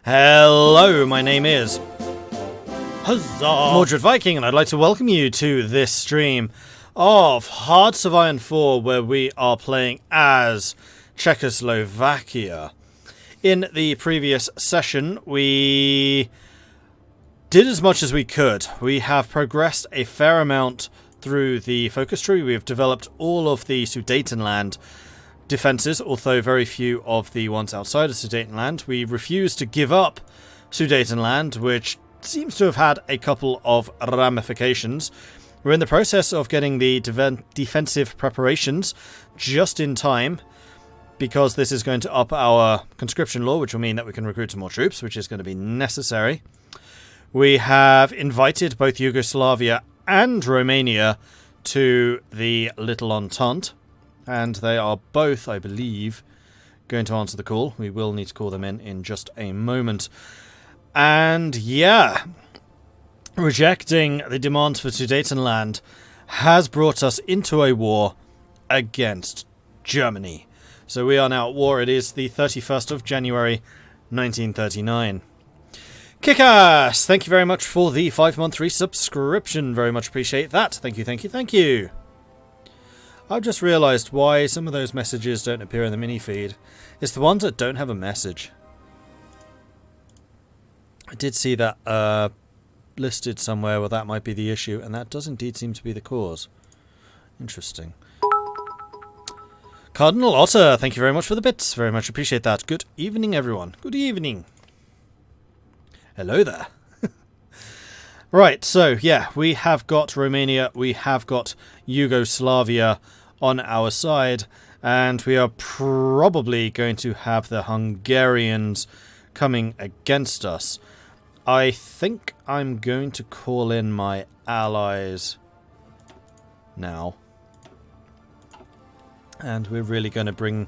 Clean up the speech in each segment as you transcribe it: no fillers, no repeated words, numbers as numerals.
Hello, my name is Mordred Viking, and I'd like to welcome you to this stream of Hearts of Iron 4, where we are playing as Czechoslovakia. In the previous session, we did as much as we could. We have progressed a fair amount through the focus tree. We have developed all of the Sudetenland defences, although very few of the ones outside of Sudetenland. We refuse to give up Sudetenland, which seems to have had a couple of ramifications. We're in the process of getting the defensive preparations just in time, because this is going to up our conscription law, which will mean that we can recruit some more troops, which is going to be necessary. We have invited both Yugoslavia and Romania to the Little Entente, and they are both, I believe, going to answer the call. We will need to call them in just a moment. And yeah, rejecting the demands for Sudetenland has brought us into a war against Germany. So we are now at war. It is the 31st of January, 1939. Kick-ass! Thank you very much for the 5-month resubscription. Very much appreciate that. Thank you, thank you, thank you. I've just realised why some of those messages don't appear in the mini-feed. It's the ones that don't have a message. I did see that listed somewhere where that might be the issue, and that does indeed seem to be the cause. Interesting. Cardinal Otter, thank you very much for the bits. Very much appreciate that. Good evening, everyone. Good evening. Hello there. Right, so yeah, we have got Romania, we have got Yugoslavia on our side, and we are probably going to have the Hungarians coming against us. I think I'm going to call in my allies now. And we're really going to bring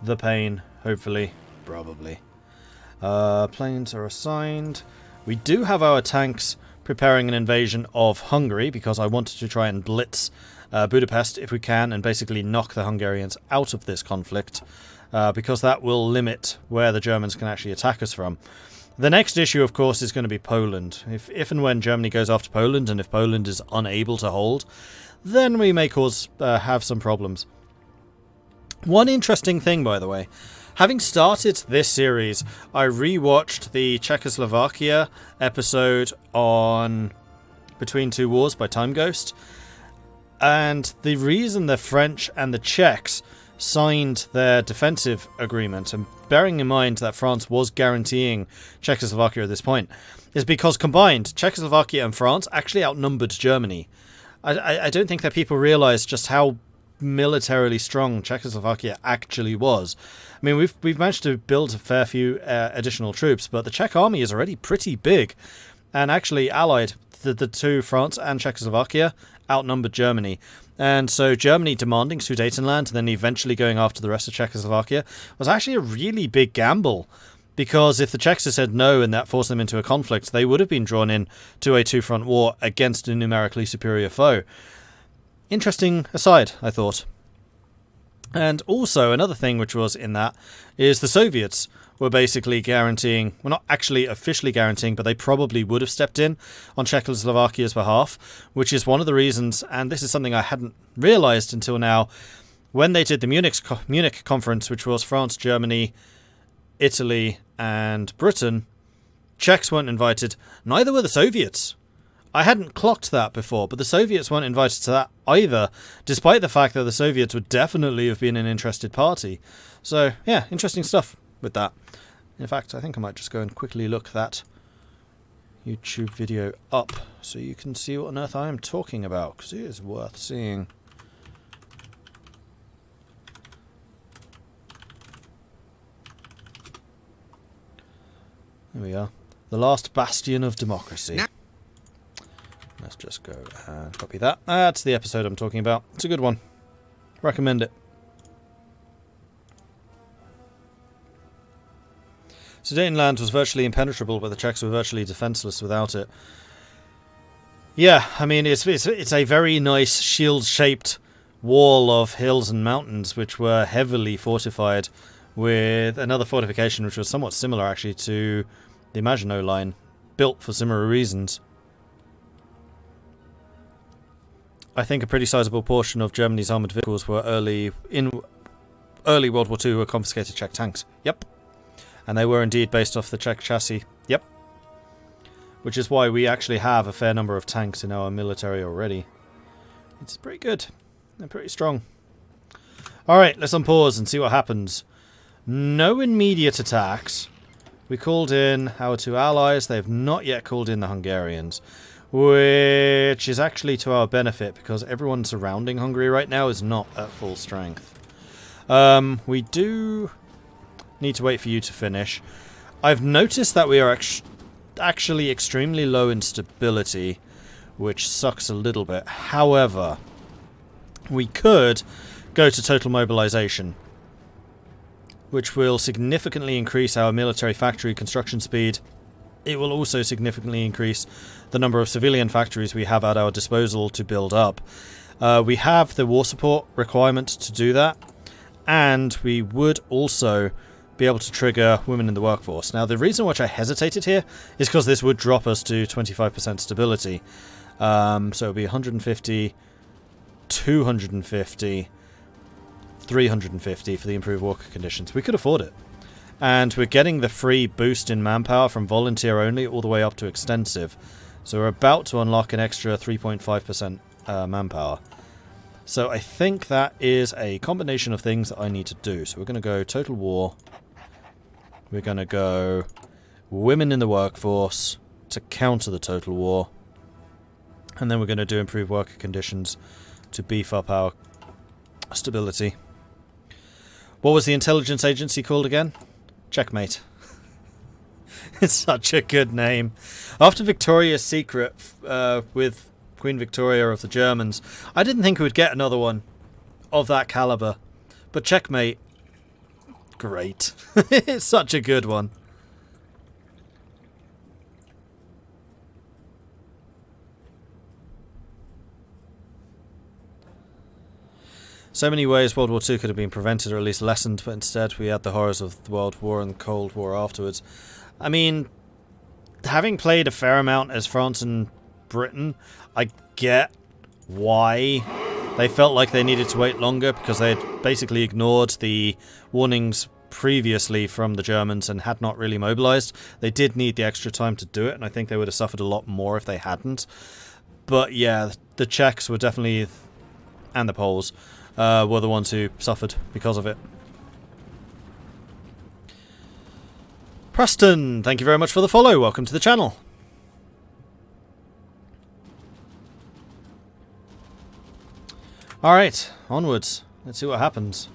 the pain, hopefully. Probably. Planes are assigned. We do have our tanks preparing an invasion of Hungary, because I wanted to try and blitz Budapest if we can, and basically knock the Hungarians out of this conflict, because that will limit where the Germans can actually attack us from. The next issue, of course, is going to be Poland. If and when Germany goes after Poland, and if Poland is unable to hold, then we may have some problems. One interesting thing, by the way, having started this series, I rewatched the Czechoslovakia episode on Between Two Wars by Time Ghost, and the reason the French and the Czechs signed their defensive agreement, and bearing in mind that France was guaranteeing Czechoslovakia at this point, is because combined, Czechoslovakia and France actually outnumbered Germany. I don't think that people realise just how militarily strong Czechoslovakia actually was. I mean, we've managed to build a fair few additional troops, but the Czech army is already pretty big, and actually allied. The two, France and Czechoslovakia, outnumbered Germany. And so Germany demanding Sudetenland and then eventually going after the rest of Czechoslovakia was actually a really big gamble, because if the Czechs had said no and that forced them into a conflict, they would have been drawn in to a two-front war against a numerically superior foe. Interesting aside, I thought. And also, another thing which was in that is the Soviets were basically guaranteeing, well, not actually officially guaranteeing, but they probably would have stepped in on Czechoslovakia's behalf, which is one of the reasons, and this is something I hadn't realised until now, when they did the Munich conference, which was France, Germany, Italy, and Britain, Czechs weren't invited, neither were the Soviets. I hadn't clocked that before, but the Soviets weren't invited to that either, despite the fact that the Soviets would definitely have been an interested party. So, yeah, interesting stuff with that. In fact, I think I might just go and quickly look that YouTube video up so you can see what on earth I am talking about, because it is worth seeing. There we are. The last bastion of democracy. Let's just go and copy that. That's the episode I'm talking about. It's a good one. Recommend it. Sudetenland was virtually impenetrable, but the Czechs were virtually defenseless without it. Yeah, I mean, it's a very nice shield-shaped wall of hills and mountains, which were heavily fortified with another fortification which was somewhat similar actually to the Maginot Line, built for similar reasons. I think a pretty sizable portion of Germany's armoured vehicles were early World War II were confiscated Czech tanks. Yep. And they were indeed based off the Czech chassis. Yep. Which is why we actually have a fair number of tanks in our military already. It's pretty good. They're pretty strong. Alright, let's unpause and see what happens. No immediate attacks. We called in our 2 allies. They have not yet called in the Hungarians. Which is actually to our benefit, because everyone surrounding Hungary right now is not at full strength. We do need to wait for you to finish. I've noticed that we are actually extremely low in stability, which sucks a little bit. However, we could go to total mobilization, which will significantly increase our military factory construction speed. It will also significantly increase the number of civilian factories we have at our disposal to build up. We have the war support requirement to do that, and we would also be able to trigger women in the workforce. Now, the reason which I hesitated here is because this would drop us to 25% stability. So it would be 150, 250, 350 for the improved worker conditions. We could afford it. And we're getting the free boost in manpower from volunteer only all the way up to extensive. So we're about to unlock an extra 3.5% manpower. So I think that is a combination of things that I need to do. So we're going to go total war. We're going to go women in the workforce to counter the total war. And then we're going to do improved worker conditions to beef up our stability. What was the intelligence agency called again? Checkmate. It's such a good name. After Victoria's Secret with Queen Victoria of the Germans, I didn't think we would get another one of that caliber. But Checkmate, great. It's such a good one. So many ways World War II could have been prevented or at least lessened, but instead we had the horrors of the World War and the Cold War afterwards. I mean, having played a fair amount as France and Britain, I get why they felt like they needed to wait longer, because they had basically ignored the warnings previously from the Germans and had not really mobilized. They did need the extra time to do it, and I think they would have suffered a lot more if they hadn't. But yeah, the Czechs were definitely, and the Poles, were the ones who suffered because of it. Preston, thank you very much for the follow. Welcome to the channel. Alright, onwards. Let's see what happens.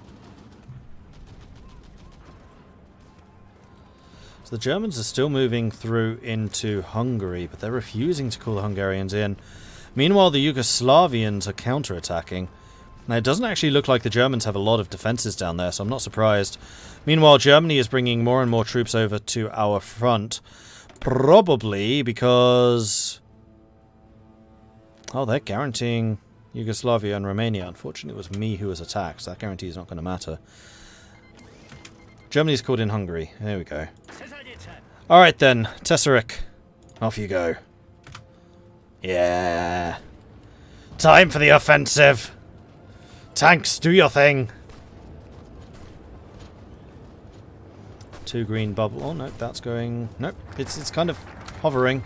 So the Germans are still moving through into Hungary, but they're refusing to call the Hungarians in. Meanwhile, the Yugoslavians are counter-attacking. Now, it doesn't actually look like the Germans have a lot of defences down there, so I'm not surprised. Meanwhile, Germany is bringing more and more troops over to our front. Probably because... oh, they're guaranteeing Yugoslavia and Romania. Unfortunately, it was me who was attacked, so that guarantee is not going to matter. Germany's called in Hungary. There we go. Alright then, Tesseric. Off you go. Yeah. Time for the offensive. Tanks, do your thing. 2 green bubble. Oh, no, that's going... nope, it's kind of hovering.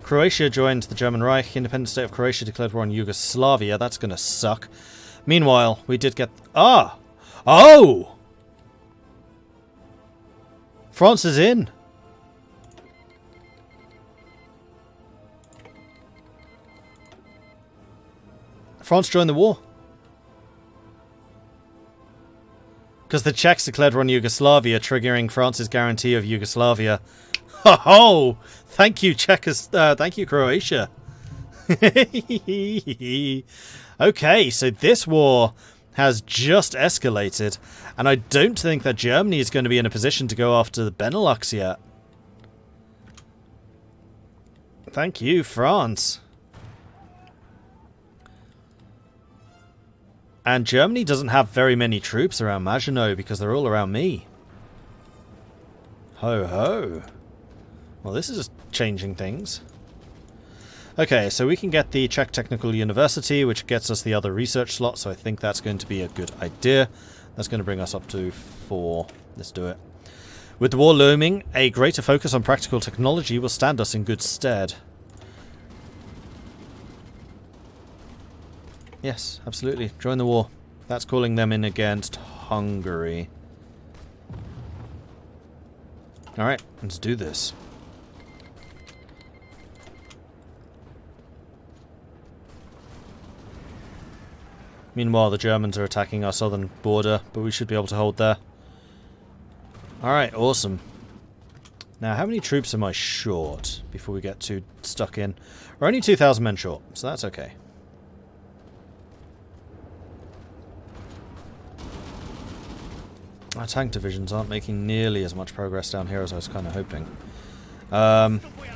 Croatia joined the German Reich. Independent state of Croatia declared war on Yugoslavia. That's going to suck. Meanwhile, we did get... ah! Oh! France is in. France joined the war. Because the Czechs declared war on Yugoslavia, triggering France's guarantee of Yugoslavia. Ho ho! Thank you, thank you, Croatia. Okay, so this war has just escalated, and I don't think that Germany is going to be in a position to go after the Benelux yet. Thank you, France. And Germany doesn't have very many troops around Maginot because they're all around me. Ho ho. Well, this is changing things. Okay, so we can get the Czech Technical University, which gets us the other research slot, so I think that's going to be a good idea. That's going to bring us up to 4. Let's do it. With the war looming, a greater focus on practical technology will stand us in good stead. Yes, absolutely. Join the war. That's calling them in against Hungary. Alright, let's do this. Meanwhile, the Germans are attacking our southern border, but we should be able to hold there. Alright, awesome. Now, how many troops am I short before we get too stuck in? We're only 2,000 men short, so that's okay. Our tank divisions aren't making nearly as much progress down here as I was kind of hoping.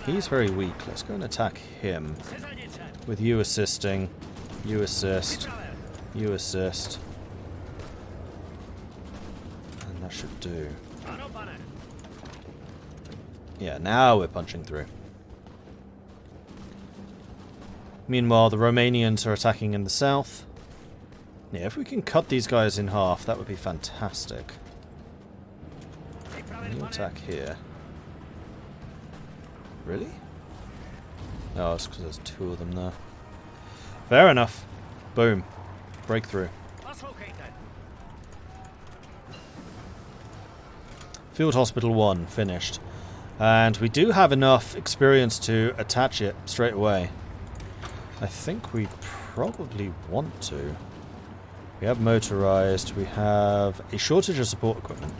He's very weak. Let's go and attack him. With you assisting. You assist. You assist. And that should do. Yeah, now we're punching through. Meanwhile, the Romanians are attacking in the south. Yeah, if we can cut these guys in half, that would be fantastic. You attack here. Really? Oh, it's because there's 2 of them there. Fair enough. Boom. Breakthrough. Field Hospital 1, finished. And we do have enough experience to attach it straight away. I think we probably want to. We have motorized, we have a shortage of support equipment.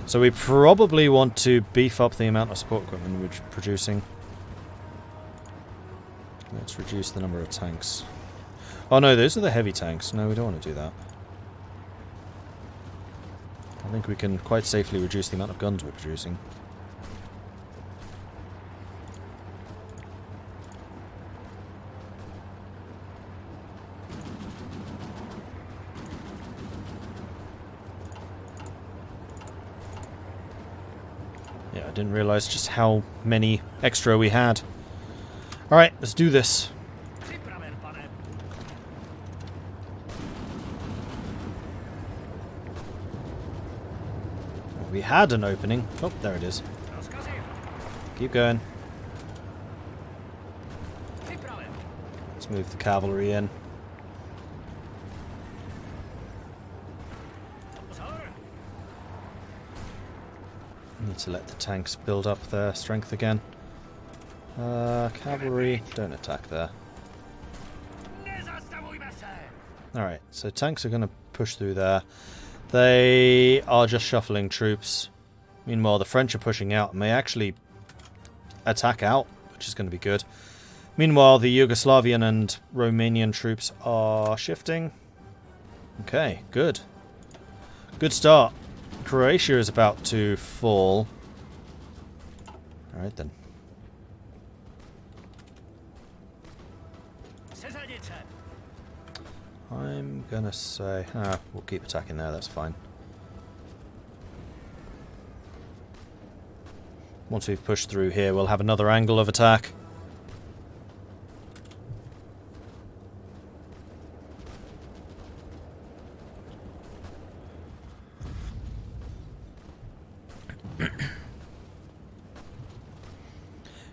So we probably want to beef up the amount of support equipment we're producing. Let's reduce the number of tanks. Oh no, those are the heavy tanks. No, we don't want to do that. I think we can quite safely reduce the amount of guns we're producing. Yeah, I didn't realize just how many extra we had. Alright, let's do this. We had an opening. Oh, there it is. Keep going. Let's move the cavalry in. Need to let the tanks build up their strength again. Cavalry, don't attack there. Alright, so tanks are going to push through there. They are just shuffling troops. Meanwhile, the French are pushing out and may actually attack out, which is going to be good. Meanwhile, the Yugoslavian and Romanian troops are shifting. Okay, good. Good start. Croatia is about to fall. Alright then. I'm gonna say... we'll keep attacking there, that's fine. Once we've pushed through here, we'll have another angle of attack.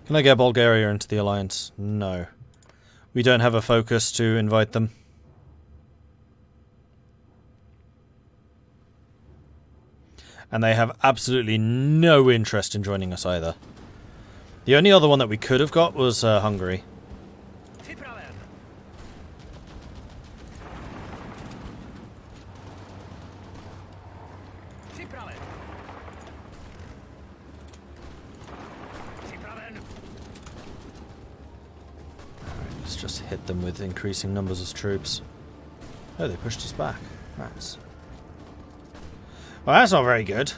Can I get Bulgaria into the alliance? No. We don't have a focus to invite them. And they have absolutely no interest in joining us either. The only other one that we could have got was Hungary. Let's just hit them with increasing numbers of troops. Oh, they pushed us back. Rats. Well, that's not very good.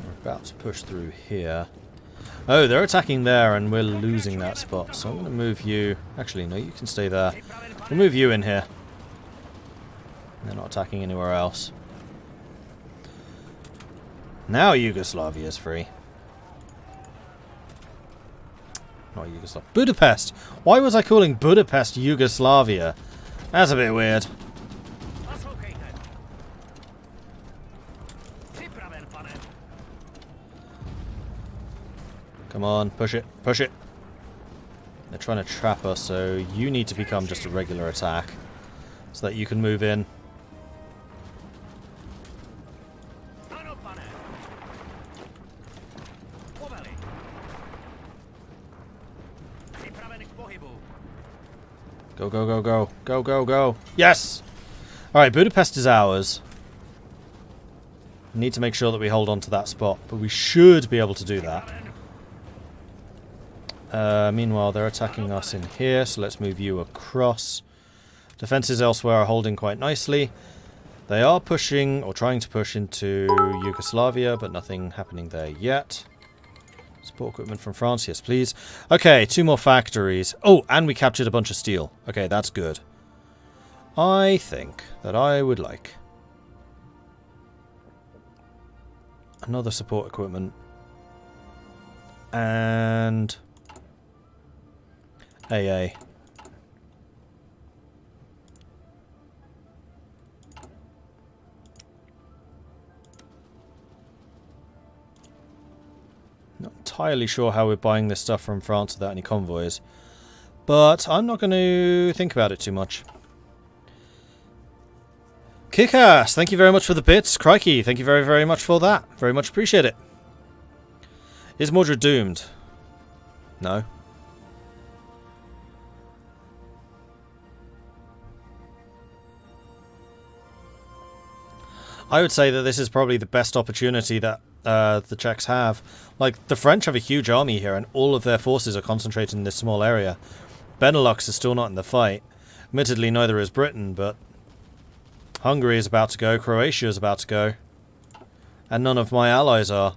We're about to push through here. Oh, they're attacking there and we're losing that spot. So I'm going to move you... Actually, no, you can stay there. We'll move you in here. They're not attacking anywhere else. Now Yugoslavia is free. Not Yugoslavia. Budapest! Why was I calling Budapest Yugoslavia? That's a bit weird. Come on, push it, push it. They're trying to trap us, so you need to become just a regular attack so that you can move in. Go, go, go, go. Go, go, go. Yes! Alright, Budapest is ours. We need to make sure that we hold on to that spot, but we should be able to do that. Meanwhile, they're attacking us in here, so let's move you across. Defenses elsewhere are holding quite nicely. They are pushing, or trying to push into Yugoslavia, but nothing happening there yet. Support equipment from France, yes please. Okay, 2 more factories. Oh, and we captured a bunch of steel. Okay, that's good. I think that I would like another support equipment. And... AA. Not entirely sure how we're buying this stuff from France without any convoys, but I'm not going to think about it too much. Kickass, thank you very much for the bits. Crikey, thank you very, very much for that. Very much appreciate it. Is Mordred doomed? No. I would say that this is probably the best opportunity that the Czechs have. Like, the French have a huge army here, and all of their forces are concentrated in this small area. Benelux is still not in the fight. Admittedly, neither is Britain, but Hungary is about to go, Croatia is about to go, and none of my allies are.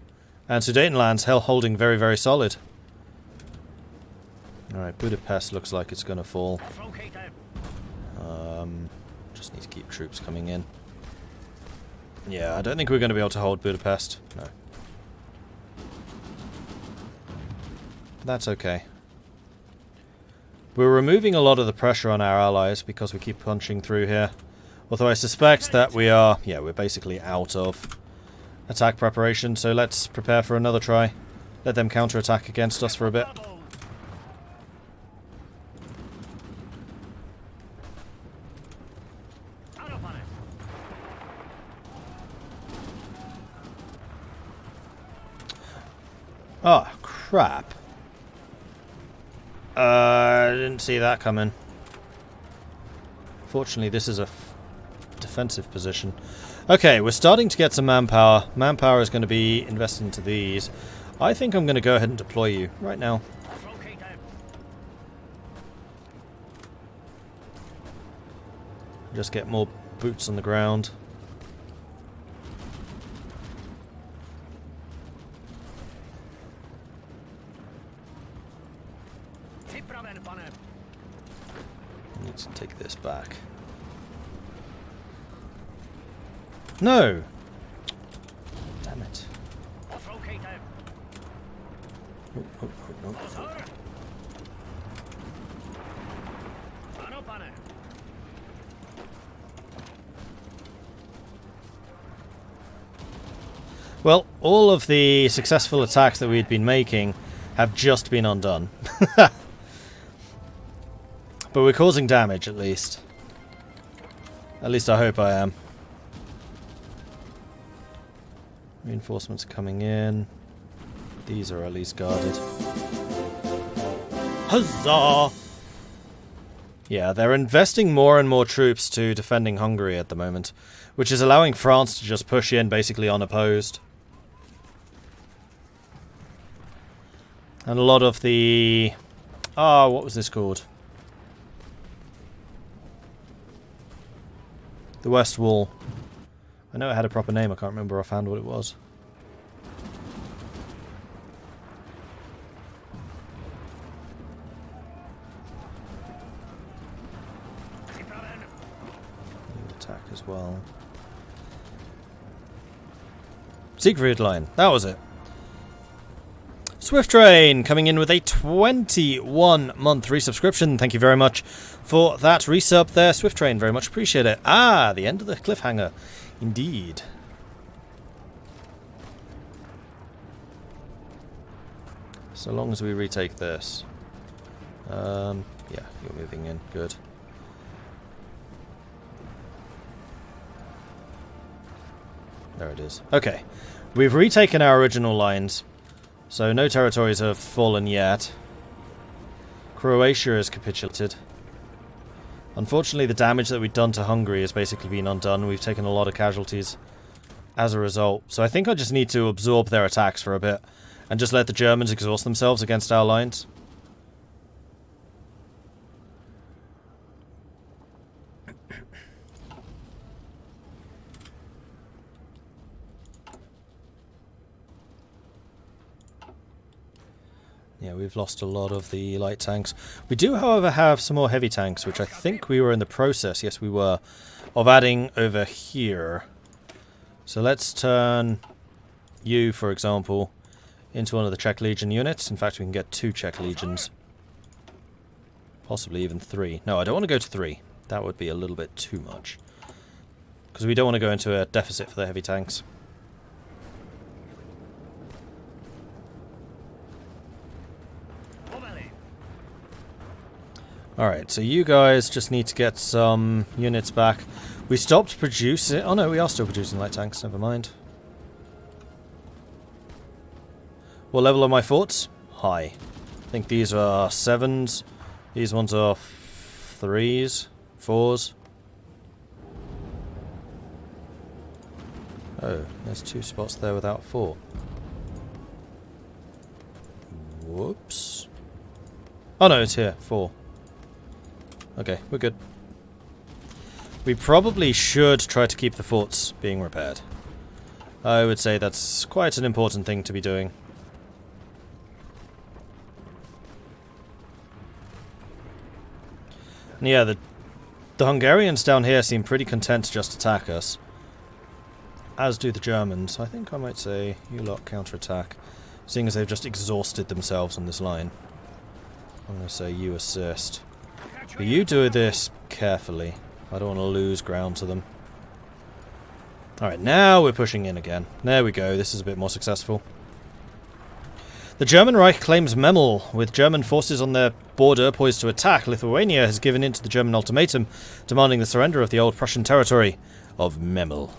And Sudetenland's holding very, very solid. Alright, Budapest looks like it's going to fall. Just need to keep troops coming in. Yeah, I don't think we're going to be able to hold Budapest. No. That's okay. We're removing a lot of the pressure on our allies because we keep punching through here. Although I suspect that we are... Yeah, we're basically out of attack preparation, so let's prepare for another try. Let them counterattack against us for a bit. Oh, crap. I didn't see that coming. Fortunately, this is a defensive position. Okay, we're starting to get some manpower. Manpower is going to be invested into these. I think I'm going to go ahead and deploy you right now. Just get more boots on the ground. I need to take this back. No! Damn it. Oh, oh, oh, no. Well, all of the successful attacks that we'd been making have just been undone. But we're causing damage, at least. At least I hope I am. Reinforcements are coming in. These are at least guarded. Huzzah! Yeah, they're investing more and more troops to defending Hungary at the moment, which is allowing France to just push in basically unopposed. And a lot of the... what was this called? The West Wall. I know it had a proper name, I can't remember offhand what it was. as well. Siegfried line. That was it. Swift Train coming in with a 21-month resubscription. Thank you very much for that resub there, Swift Train. Very much appreciate it. Ah, the end of the cliffhanger. Indeed. So long as we retake this. Yeah, you're moving in. Good. There it is. Okay. We've retaken our original lines. So no territories have fallen yet. Croatia has capitulated. Unfortunately, the damage that we've done to Hungary has basically been undone. We've taken a lot of casualties as a result. So I think I just need to absorb their attacks for a bit and just let the Germans exhaust themselves against our lines. Yeah, we've lost a lot of the light tanks. We do, however, have some more heavy tanks, which I think we were in the process, yes we were, of adding over here. So let's turn you, for example, into one of the Czech Legion units. In fact, we can get 2 Czech Legions. Possibly even 3. No, I don't want to go to 3. That would be a little bit too much. Because we don't want to go into a deficit for the heavy tanks. Alright, so you guys just need to get some units back. We stopped producing... Oh no, we are still producing light tanks, never mind. What level are my forts? High. I think these are 7s. These ones are 3s, 4s. Oh, there's 2 spots there without fort. Whoops. Oh no, it's here, 4. Okay, we're good. We probably should try to keep the forts being repaired. I would say that's quite an important thing to be doing. And yeah, the Hungarians down here seem pretty content to just attack us. As do the Germans. I think I might say you lot counterattack, seeing as they've just exhausted themselves on this line. I'm going to say you assist. But you do this carefully. I don't want to lose ground to them. Alright, now we're pushing in again. There we go, this is a bit more successful. The German Reich claims Memel. With German forces on their border poised to attack, Lithuania has given in to the German ultimatum, demanding the surrender of the old Prussian territory of Memel.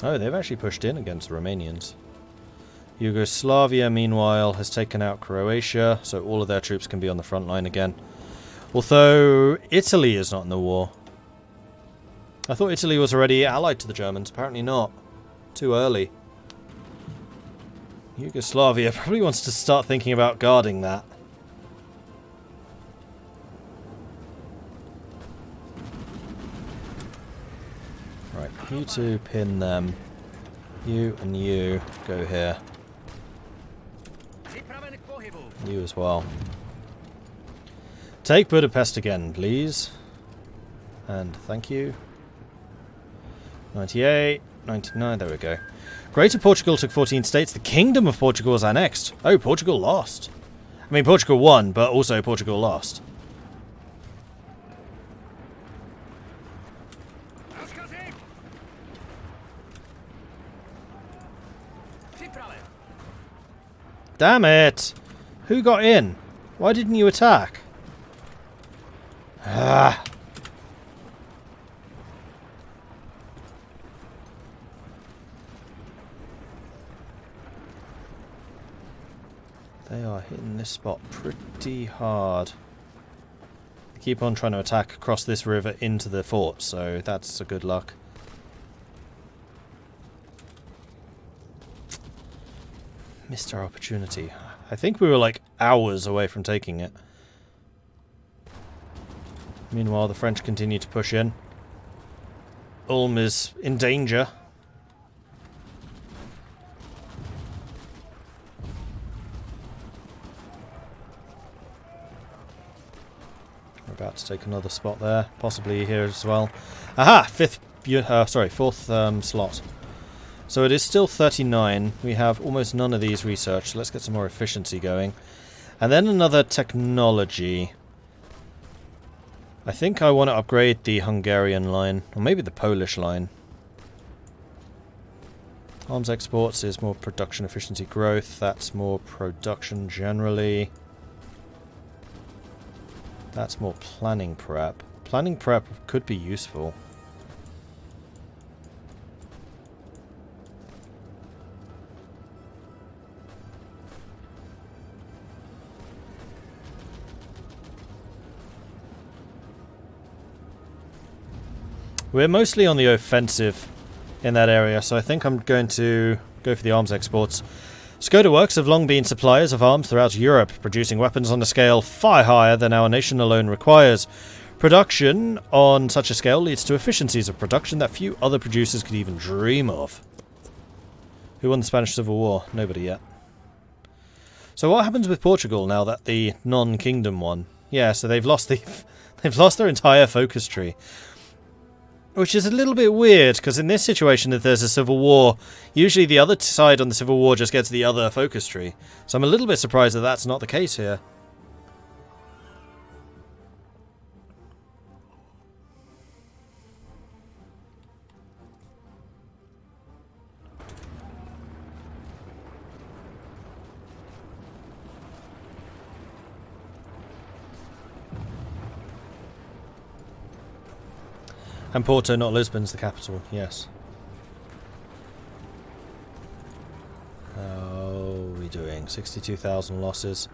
Oh, they've actually pushed in against the Romanians. Yugoslavia, meanwhile, has taken out Croatia, so all of their troops can be on the front line again. Although, Italy is not in the war. I thought Italy was already allied to the Germans. Apparently not. Too early. Yugoslavia probably wants to start thinking about guarding that. Right, you two pin them. You and you go here. You as well. Take Budapest again, please. And thank you. 98, 99, there we go. Greater Portugal took 14 states. The Kingdom of Portugal was annexed. Oh, Portugal lost. I mean, Portugal won, but also Portugal lost. Damn it! Who got in? Why didn't you attack? Ah. They are hitting this spot pretty hard. They keep on trying to attack across this river into the fort, so that's a good luck. Missed our opportunity. I think we were like hours away from taking it. Meanwhile, the French continue to push in. Ulm is in danger. We're about to take another spot there, possibly here as well. Aha! Fourth slot. So it is still 39. We have almost none of these research. So let's get some more efficiency going. And then another technology. I think I want to upgrade the Hungarian line, or maybe the Polish line. Arms exports is more production efficiency growth. That's more production generally. That's more planning prep. Planning prep could be useful. We're mostly on the offensive in that area, so I think I'm going to go for the arms exports. Skoda Works have long been suppliers of arms throughout Europe, producing weapons on a scale far higher than our nation alone requires. Production on such a scale leads to efficiencies of production that few other producers could even dream of. Who won the Spanish Civil War? Nobody yet. So what happens with Portugal now that the non-kingdom won? Yeah, so they've lost their entire focus tree. Which is a little bit weird, because in this situation, if there's a civil war, usually the other side on the civil war just gets the other focus tree. So I'm a little bit surprised that that's not the case here. And Porto, not Lisbon's the capital, yes. How are we doing? 62,000 losses.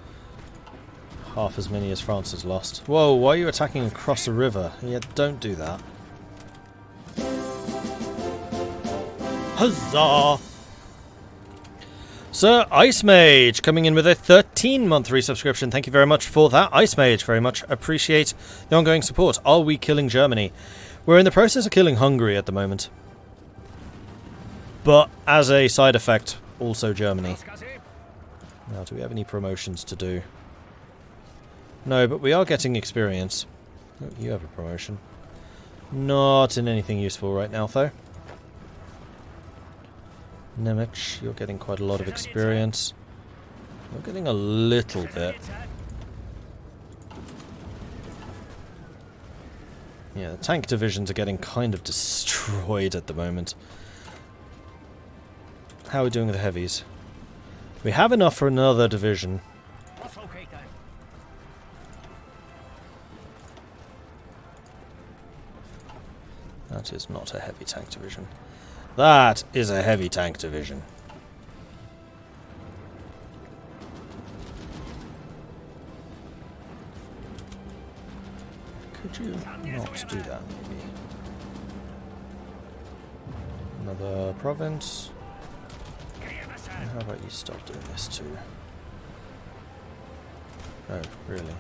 Half as many as France has lost. Whoa, why are you attacking across the river? Yeah, don't do that. Huzzah! Sir Ice Mage coming in with a 13-month resubscription. Thank you very much for that, Ice Mage. Very much appreciate the ongoing support. Are we killing Germany? We're in the process of killing Hungary at the moment. But as a side effect, also Germany. Now, do we have any promotions to do? No, but we are getting experience. Oh, you have a promotion. Not in anything useful right now, though. Nemec, you're getting quite a lot of experience. You're getting a little bit. Yeah, the tank divisions are getting kind of destroyed at the moment. How are we doing with the heavies? We have enough for another division. That is not a heavy tank division. That is a heavy tank division. Could you not do that, maybe? Another province. And how about you stop doing this too? Oh, really?